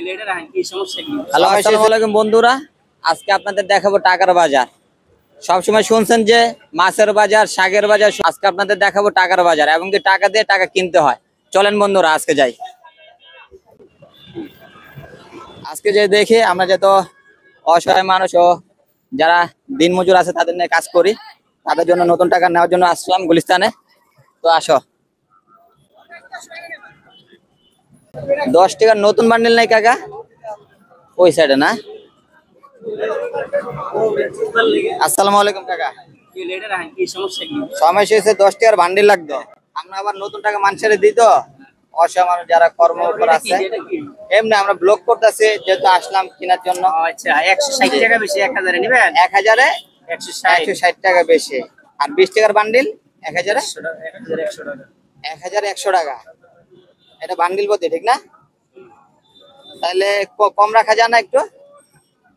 Hello, আসসালামু আলাইকুম বন্ধুরা। আজকে আপনাদের দেখাবো টাকার বাজার। সবসময় শুনছেন যে মাছের বাজার, শাকের বাজার, আজকে আপনাদের দেখাবো টাকার বাজার এবং কি টাকা দিয়ে টাকা কিনতে হয়। চলেন বন্ধুরা আজকে যাই। আজকে যে দেখি আমরা যত অসহায় মানুষ ও যারা দিনমজুর আছে তাদের নিয়ে কাজ করি, তাদের জন্য নতুন টাকা নেওয়ার জন্য আসলাম গুলিস্তানে। তো আসো, 10 টাকার নতুন বান্ডিল নাই কাকা? ওই সাইডে না? আসসালামু আলাইকুম কাকা। সমস্যা হয়েছে 10 টাকার বান্ডিল লাগতো। আমরা আবার নতুন টাকা মানুষের দিই তো, অসহায় মানুষ যারা কর্মকর আছে এমনি আমরা ব্লক করতেছি, যেহেতু আসলাম কেনার জন্য। 160 টাকা বেশি, 1000 নিবেন? 1000-এ 160 160 টাকা বেশি। আর 20 টাকার বান্ডিল 1000-এ 1100 টাকা। 1100 টাকা। এটা বান্ডিল প্রতি, ঠিক না? তাহলে কম রাখা যায় না একটু?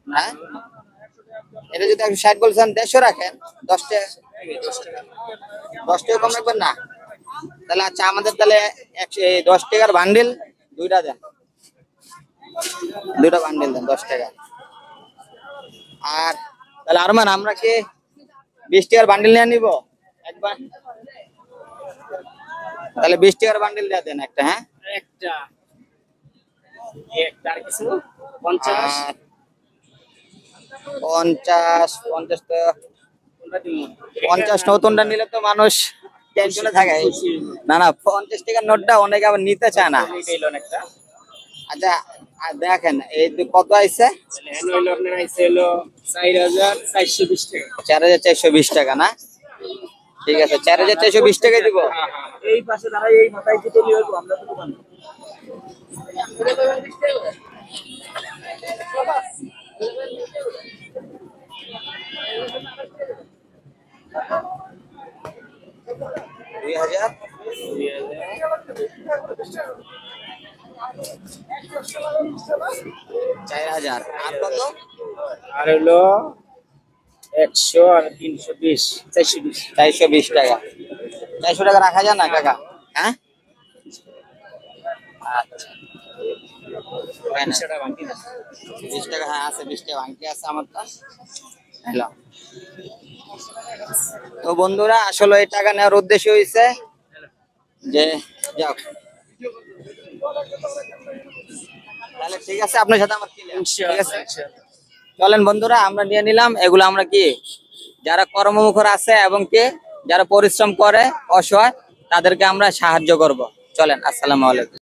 হ্যাঁ, এটা যদি 160 বলছেন 150 রাখেন, 10 টাকা 10 টাকা কম রাখবেন না? তাহলে আচ্ছা, আমাদের তাহলে 10 টাকার বান্ডিল দুইটা দেন, দুইটা বান্ডিল দেন 10 টাকা। আর তাহলে আরমান, আমরা কি 20 টাকার বান্ডিল নিয়ে নিব একবার? তাহলে 20 টাকার বান্ডিল দিয়ে দেন একটা। হ্যাঁ, একটা আর কিছু 50 50 তো 50 নতুনটা নিলে তো মানুষ টেনশনে থাকে। না না, 50 টাকার নোটটা অনেকে আবার নিতে চায় না। একটা আচ্ছা, আর দেখেন এই কত আইছে? হলো আপনার আইছে হলো 4420 টাকা। 4420 টাকা না? ঠিক আছে, 4420 টাকা দিব। এই পাশে দাঁড়াই, এই মাথায় কি তলি হইব? আমরা তো দোকান 2000 4000 আর কত? আর হলো 100 আর 320, 420। 420 টাকা। 400 টাকা রাখা যায় না কাকা? হ্যাঁ, আচ্ছা। 20 টাকা বাকি না। 20 টাকা, হ্যাঁ আছে, 20 টাকা বাকি আছে আমার তো। হ্যালো, তো বন্ধুরা আসলে এই টাকা নেওয়ার উদ্দেশ্য হয়েছে যে যাও, তাহলে ঠিক আছে, আপনার সাথে আমার clear, ঠিক আছে? চলেন বন্ধুরা, আমরা নিয়ে নিলাম এগুলো। আমরা কি যারা কর্মমুখর আছে এবং কি যারা পরিশ্রম করে অসহায়, তাদেরকে আমরা সাহায্য করব। চলেন, আসসালামু আলাইকুম।